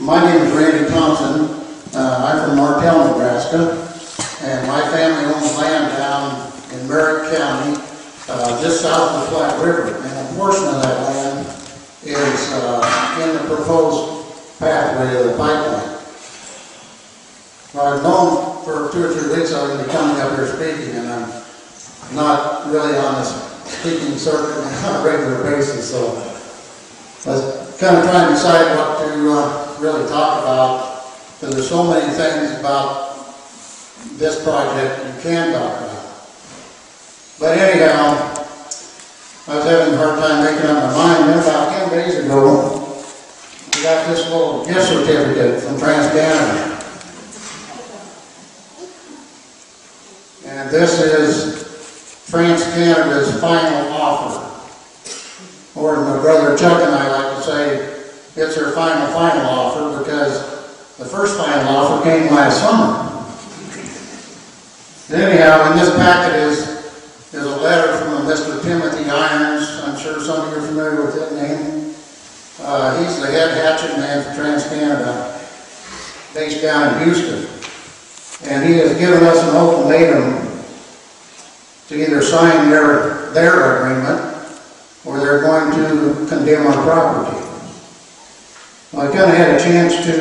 My name is Randy Thompson. I'm from Martell, Nebraska, and my family owns land down in Merritt County, just south of the Flat River, and a portion of that land is in the proposed pathway of the pipeline. Well, I've known for 2 or 3 weeks I'm going to be coming up here speaking, and I'm not really on the speaking circuit on a regular basis, so I was kind of trying to decide what to really talk about, because there's so many things about this project you can talk about. But anyhow, I was having a hard time making up my mind. Then about 10 days ago, we got this little gift certificate from TransCanada. And this is TransCanada's final offer. Or my brother Chuck and I like to say, it's her final offer, because the first final offer came last summer. Anyhow, in this packet is a letter from a Mr. Timothy Irons. I'm sure some of you are familiar with that name. He's the head hatchet man for TransCanada, based down in Houston. And he has given us an ultimatum to either sign their agreement or they're going to condemn our property. Well, I kind of had a chance to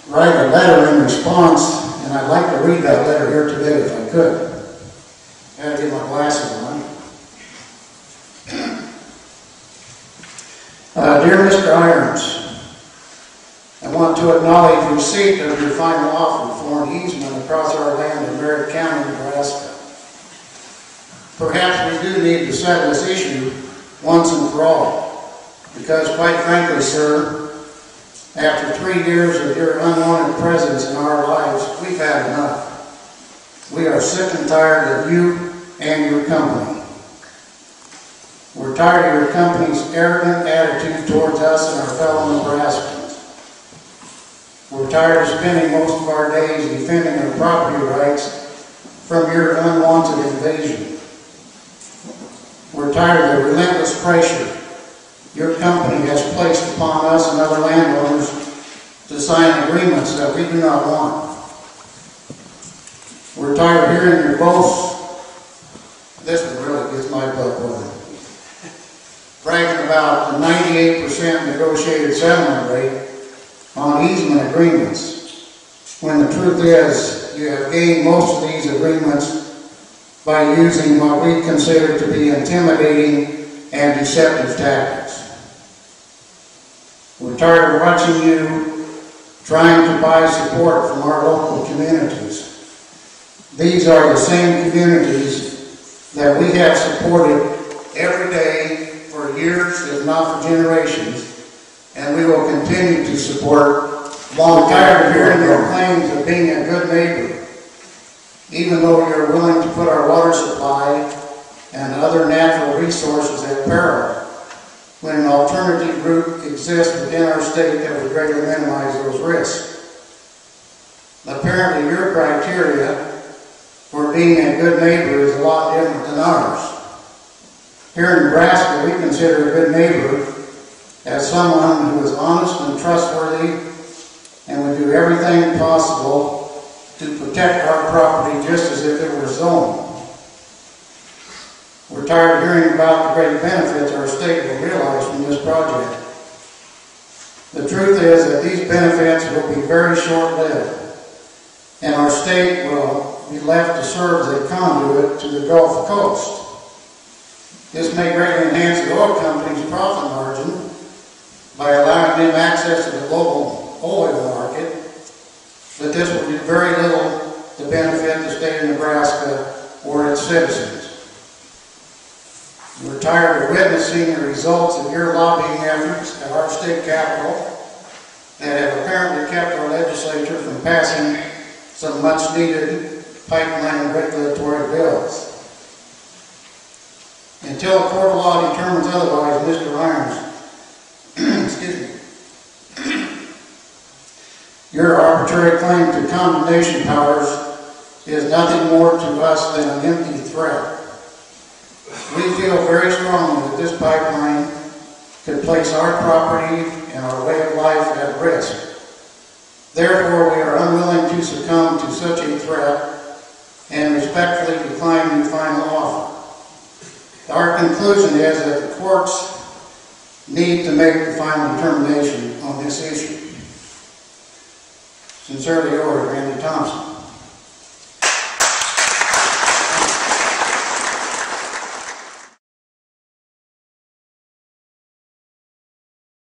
write a letter in response, and I'd like to read that letter here today if I could. I had to get my glasses on. Dear Mr. Irons, I want to acknowledge receipt of your final offer for an easement across our land in Merritt County, Nebraska. Perhaps we do need to settle this issue once and for all, because quite frankly, sir, after 3 years of your unwanted presence in our lives, we've had enough. We are sick and tired of you and your company. We're tired of your company's arrogant attitude towards us and our fellow Nebraskans. We're tired of spending most of our days defending our property rights from your unwanted invasion. We're tired of the relentless pressure your company has placed upon us and other landowners to sign agreements that we do not want. We're tired of hearing your boasts. This one really gets my blood boiling. Bragging about the 98% negotiated settlement rate on easement agreements, when the truth is you have gained most of these agreements by using what we consider to be intimidating and deceptive tactics. We're tired of watching you trying to buy support from our local communities. These are the same communities that we have supported every day for years, if not for generations, and we will continue to support. Long tired of hearing your claims of being a good neighbor, even though you're willing to put our water supply and other natural resources at peril, when an alternative route exists within our state that would greatly minimize those risks. Apparently your criteria for being a good neighbor is a lot different than ours. Here in Nebraska, we consider a good neighbor as someone who is honest and trustworthy and would do everything possible to protect our property just as if it were his own. We're tired of hearing about the great benefits our state will realize from this project. The truth is that these benefits will be very short-lived, and our state will be left to serve as a conduit to the Gulf Coast. This may greatly enhance the oil company's profit margin by allowing them access to the global oil market, but this will do very little to benefit the state of Nebraska or its citizens. We're tired of witnessing the results of your lobbying efforts at our state capitol that have apparently kept our legislature from passing some much-needed pipeline regulatory bills. Until a court of law determines otherwise, Mr. Irons, excuse me, your arbitrary claim to condemnation powers is nothing more to us than an empty threat. We feel very strongly that this pipeline could place our property and our way of life at risk. Therefore, we are unwilling to succumb to such a threat and respectfully decline your final offer. Our conclusion is that the courts need to make the final determination on this issue. Sincerely yours, Randy Thompson.